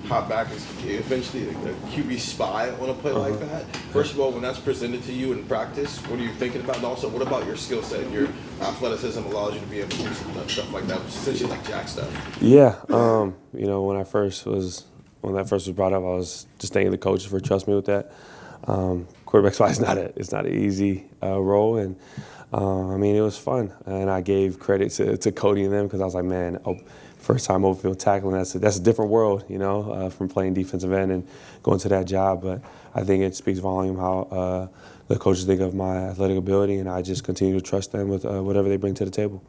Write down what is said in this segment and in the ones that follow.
hop back is eventually a QB spy on a play like that. First of all, when that's presented to you in practice, what are you thinking about? And also, what about your skill set? Your athleticism allows you to be able to do some stuff like that, which is essentially like jack stuff. Yeah, when that first was brought up, I was just thanking the coaches for trusting me with that. Quarterback spy is not an easy role, and it was fun, and I gave credit to Cody and them because I was like, man, first time open field tackling, that's a different world, from playing defensive end and going to that job. But I think it speaks volume how the coaches think of my athletic ability, and I just continue to trust them with whatever they bring to the table.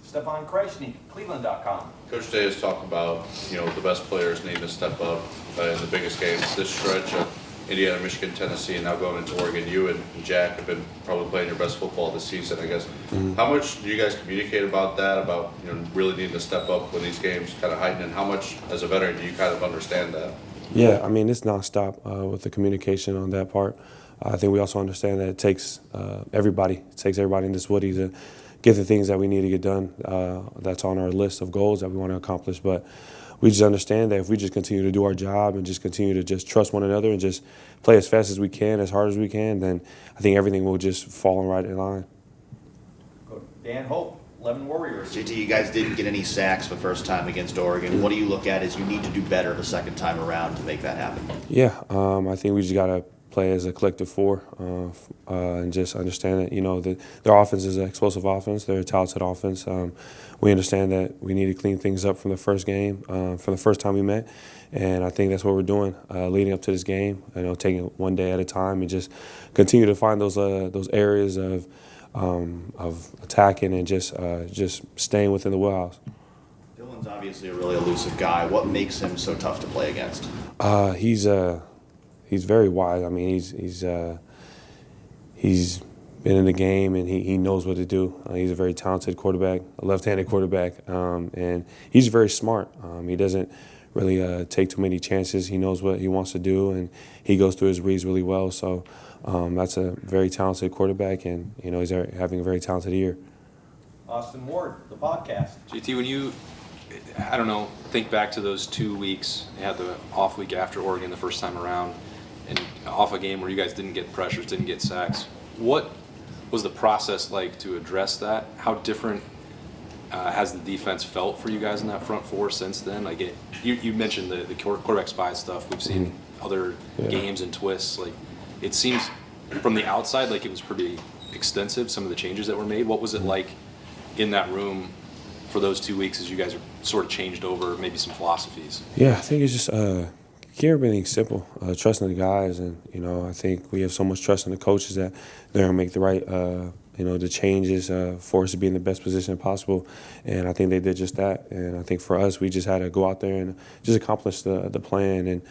Stefan Kreisny, Cleveland.com. Coach Day has talked about, the best players need to step up in the biggest games. This stretch of Indiana, Michigan, Tennessee, and now going into Oregon, you and Jack have been probably playing your best football this season, I guess. Mm-hmm. How much do you guys communicate about that, about really needing to step up when these games kind of heighten, and how much, as a veteran, do you kind of understand that? Yeah, it's nonstop with the communication on that part. I think we also understand that it takes everybody. It takes everybody in this Woody to get the things that we need to get done. That's on our list of goals that we want to accomplish. But we just understand that if we just continue to do our job and just continue to just trust one another and just play as fast as we can, as hard as we can, then I think everything will just fall right in line. Good. Dan Hope, 11 Warriors. JT, you guys didn't get any sacks the first time against Oregon. What do you look at as you need to do better the second time around to make that happen? Yeah, I think we just got to play as a collective four and just understand that, their offense is an explosive offense. They're a talented offense. We understand that we need to clean things up from the first game, from the first time we met. And I think that's what we're doing leading up to this game, taking it one day at a time and just continue to find those areas of attacking and just staying within the wheelhouse. Dylan's obviously a really elusive guy. What makes him so tough to play against? He's very wise. He's been in the game and he knows what to do. He's a very talented quarterback, a left-handed quarterback, and he's very smart. He doesn't really take too many chances. He knows what he wants to do, and he goes through his reads really well. So that's a very talented quarterback, and he's having a very talented year. Austin Ward, the podcast. JT, when you, think back to those 2 weeks, you had the off week after Oregon the first time around, and off a game where you guys didn't get pressures, didn't get sacks. What was the process like to address that? How different has the defense felt for you guys in that front four since then? You mentioned the quarterback spy stuff. We've seen other games and twists. It seems from the outside like it was pretty extensive, some of the changes that were made. What was it like in that room for those 2 weeks as you guys are sort of changed over maybe some philosophies? Yeah, I think it's just keep everything simple, trusting the guys, and I think we have so much trust in the coaches that they're gonna make the right the changes for us to be in the best position possible, and I think they did just that. And I think for us, we just had to go out there and just accomplish the plan, and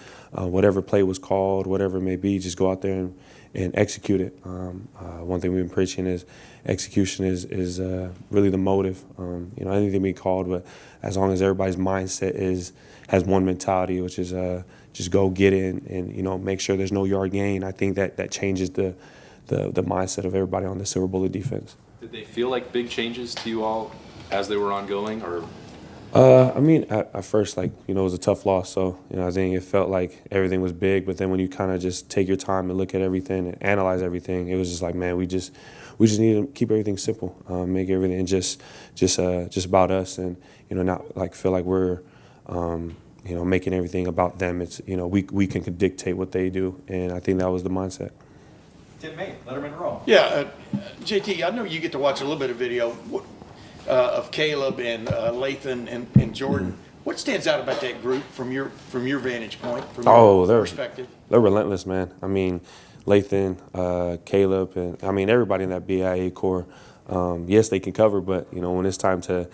whatever play was called, whatever it may be, just go out there and execute it. One thing we've been preaching is execution is really the motive. Anything we called, but as long as everybody's mindset has one mentality, which is just go get it and make sure there's no yard gain. I think that changes the mindset of everybody on the Silver Bullet defense. Did they feel like big changes to you all as they were ongoing, or? At first, it was a tough loss, so, I think it felt like everything was big, but then when you kind of just take your time and look at everything and analyze everything, it was just like, man, we just need to keep everything simple, make everything just about us, and, not feel like we're, making everything about them. It's, we can dictate what they do, and I think that was the mindset. Tim May, Letterman Row. Yeah, JT, I know you get to watch a little bit of video of Caleb and Lathan and Jordan. What stands out about that group from your vantage point, from your perspective? They're relentless, man. Lathan, Caleb, and everybody in that BIA core. Yes, they can cover, but when it's time to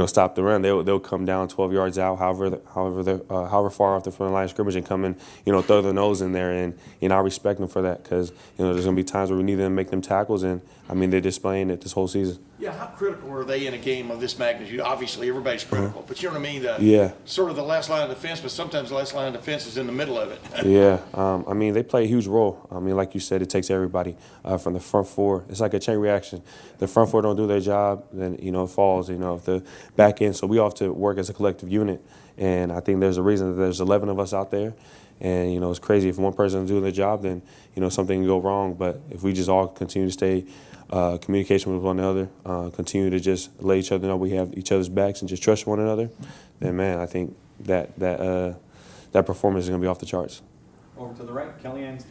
stop the run, they'll come down 12 yards out, however far off the front line of scrimmage, and come and throw their nose in there, and I respect them for that, because there's gonna be times where we need them to make them tackles, and they're displaying it this whole season. Yeah, how critical are they in a game of this magnitude? Obviously, everybody's critical, but you know what I mean? Sort of the last line of defense, but sometimes the last line of defense is in the middle of it. Yeah, they play a huge role. Like you said, it takes everybody from the front four. It's like a chain reaction. The front four don't do their job, then it falls. If back end. So we all have to work as a collective unit. And I think there's a reason that there's 11 of us out there. And, it's crazy. If one person is doing their job, then, something can go wrong. But if we just all continue to stay communication with one another, continue to just let each other know we have each other's backs and just trust one another, then, man, I think that performance is going to be off the charts. Over to the right, Kellyanne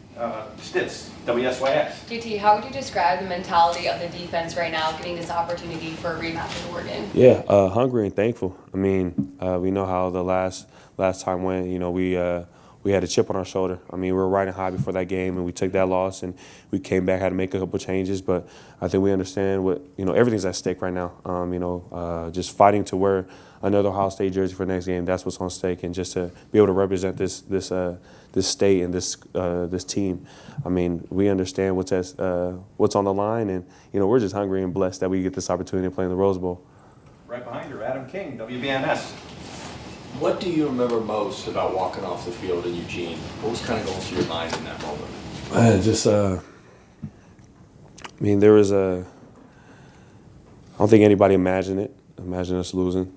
Stitz, WSYX. JT, how would you describe the mentality of the defense right now, getting this opportunity for a rematch with Oregon? Yeah, hungry and thankful. I mean, we know how the last time went. We had a chip on our shoulder. I mean, we were riding high before that game, and we took that loss, and we came back, had to make a couple changes. But I think we understand everything's at stake right now. Just fighting to wear another Ohio State jersey for the next game. That's what's on stake, and just to be able to represent this state and this team. I mean, we understand what's on the line, and we're just hungry and blessed that we get this opportunity to play in the Rose Bowl. Right behind her, Adam King, WBNS. What do you remember most about walking off the field in Eugene? What was kind of going through your mind in that moment? There was I don't think anybody imagined us losing.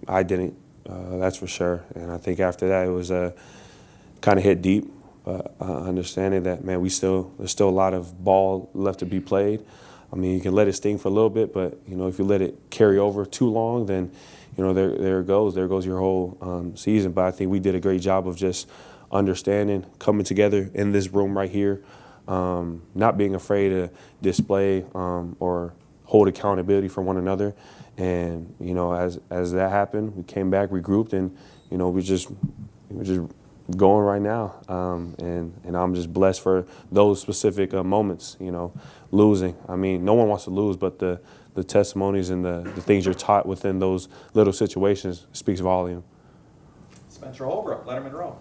I didn't, that's for sure. And I think after that, it was kind of hit deep, understanding that, man, there's still a lot of ball left to be played. I mean, you can let it sting for a little bit, but, if you let it carry over too long, then, there it goes. There goes your whole season. But I think we did a great job of just understanding, coming together in this room right here, not being afraid to display or hold accountability for one another. And, as that happened, we came back, regrouped, and, we're just going right now. And I'm just blessed for those specific moments, losing. I mean, no one wants to lose, but the testimonies and the things you're taught within those little situations speaks volume. Spencer Holbrook, Letterman Row.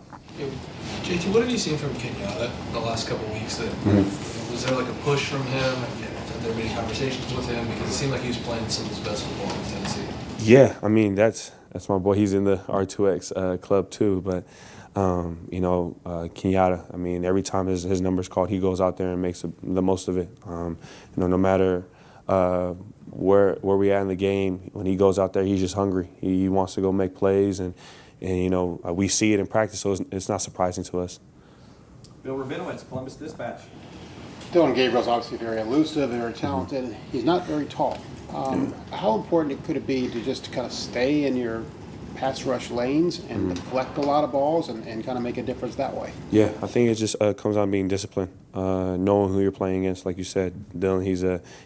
JT, what have you seen from Kenyatta the last couple of weeks? Was there like a push from him? Have there been any conversations with him? Because it seemed like he was playing some of his best football in Tennessee. Yeah, I mean, that's my boy. He's in the R2X club too. But, Kenyatta, I mean, every time his number's called, he goes out there and makes the most of it. No matter where we at in the game, when he goes out there, he's just hungry. He wants to go make plays, and we see it in practice, so it's not surprising to us. Bill Rabinowitz, Columbus Dispatch. Dylan Gabriel's obviously very elusive, very talented. He's not very tall. How important could it be to just kind of stay in your pass rush lanes and deflect a lot of balls and kind of make a difference that way? Yeah, I think it just comes on being disciplined, knowing who you're playing against. Like you said, Dylan,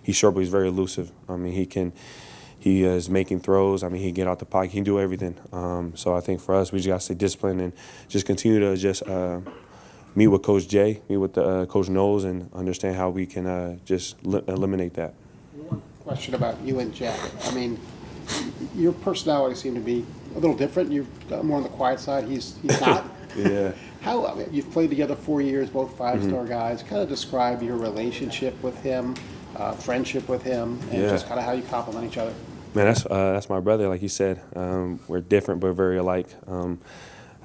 he's short, but he's very elusive. I mean, he is making throws. I mean, he can get out the pocket. He can do everything. So I think for us, we just got to stay disciplined and just continue to just meet with Coach Jay, meet with Coach Knowles, and understand how we can just eliminate that. One question about you and Jack. I mean, your personality seemed to be a little different. You're more on the quiet side. He's not. Yeah. You've played together 4 years, both five-star guys. Kind of describe your relationship with him, friendship with him, and just kind of how you complement each other. Man, that's my brother. Like you said, we're different but very alike. I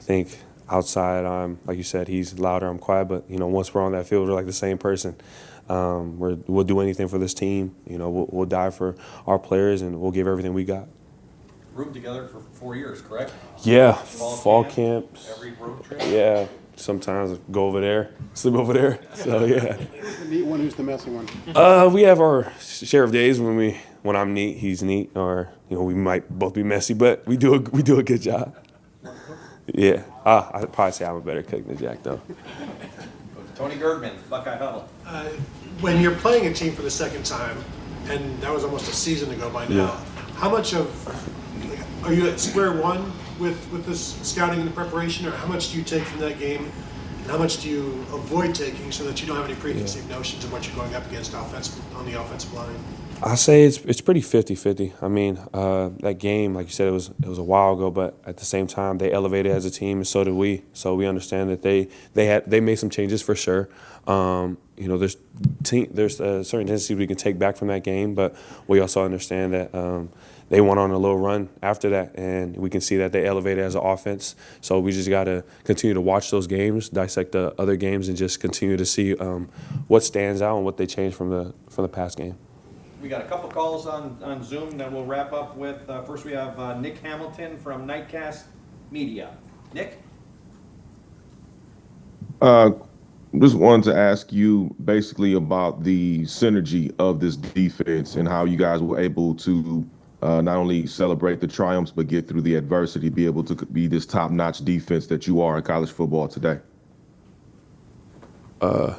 think outside, like you said, he's louder, I'm quiet. But once we're on that field, we're like the same person. We'll do anything for this team. We'll die for our players, and we'll give everything we got. Roomed together for 4 years, correct? Yeah, fall camps. Every road trip? Yeah, sometimes go over there, sleep over there. So yeah. Who's the neat one? Who's the messy one? We have our share of days when I'm neat, he's neat, or we might both be messy, but we do a good job. Yeah, I'd probably say I'm a better cook than Jack though. Tony Girdman, Buckeye Huddle. When you're playing a team for the second time, and that was almost a season ago by now, how much are you at square one with this scouting and the preparation, or how much do you take from that game, and how much do you avoid taking so that you don't have any preconceived notions of what you're going up against on the offensive line? I say it's pretty 50-50. I mean, that game, like you said, it was a while ago, but at the same time, they elevated as a team, and so did we. So we understand that they made some changes for sure. There's certain tendencies we can take back from that game, but we also understand that they went on a little run after that, and we can see that they elevated as an offense. So we just got to continue to watch those games, dissect the other games, and just continue to see what stands out and what they changed from the past game. We got a couple calls on Zoom that we'll wrap up with. First, we have Nick Hamilton from Nightcast Media. Nick? Just wanted to ask you basically about the synergy of this defense and how you guys were able to not only celebrate the triumphs but get through the adversity, be able to be this top-notch defense that you are in college football today. Can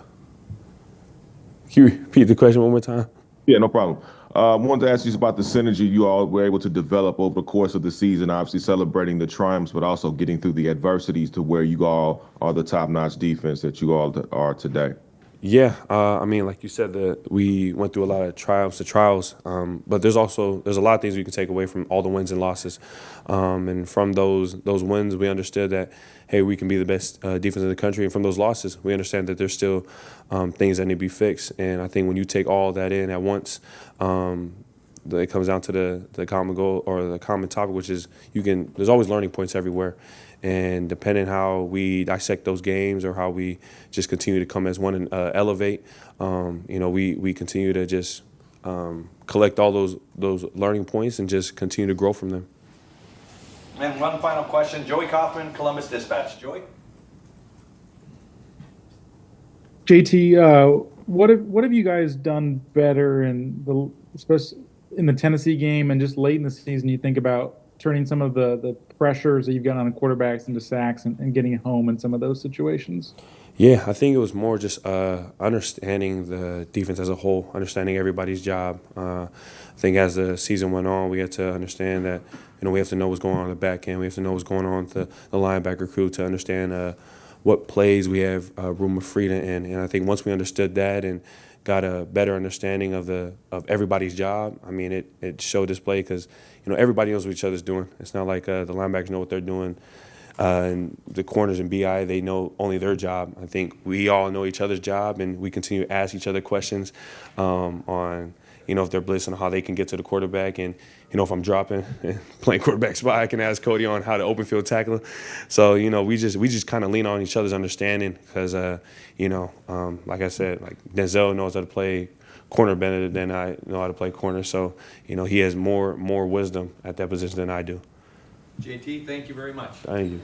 you repeat the question one more time? Yeah, no problem. Wanted to ask you about the synergy you all were able to develop over the course of the season, obviously celebrating the triumphs, but also getting through the adversities to where you all are the top-notch defense that you all are today. Yeah, I mean, like you said, we went through a lot of triumphs and trials, but there's a lot of things we can take away from all the wins and losses, and from those wins, we understood that hey, we can be the best defense in the country, and from those losses, we understand that there's still things that need to be fixed. And I think when you take all that in at once, it comes down to the common goal or the common topic, which is there's always learning points everywhere. And depending how we dissect those games or how we just continue to come as one and elevate, we continue to just collect all those learning points and just continue to grow from them. And one final question. Joey Kaufman, Columbus Dispatch. Joey? JT, what have you guys done better especially in the Tennessee game and just late in the season? You think about turning some of the pressures that you've got on the quarterbacks into sacks and getting home in some of those situations? Yeah, I think it was more just understanding the defense as a whole, understanding everybody's job. I think as the season went on, we had to understand that we have to know what's going on the back end. We have to know what's going on with the linebacker crew to understand what plays we have room of freedom in. And I think once we understood that and got a better understanding of everybody's job, I mean, it showed display because everybody knows what each other's doing. It's not like the linebackers know what they're doing. And the corners and BI, they know only their job. I think we all know each other's job, and we continue to ask each other questions on, if they're blitzing, how they can get to the quarterback. And, if I'm dropping and playing quarterback spot, I can ask Cody on how to open field tackle him. So, we just kind of lean on each other's understanding because, like I said, like Denzel knows how to play corner better than I know how to play corner. So, he has more wisdom at that position than I do. JT, thank you very much. Thank you.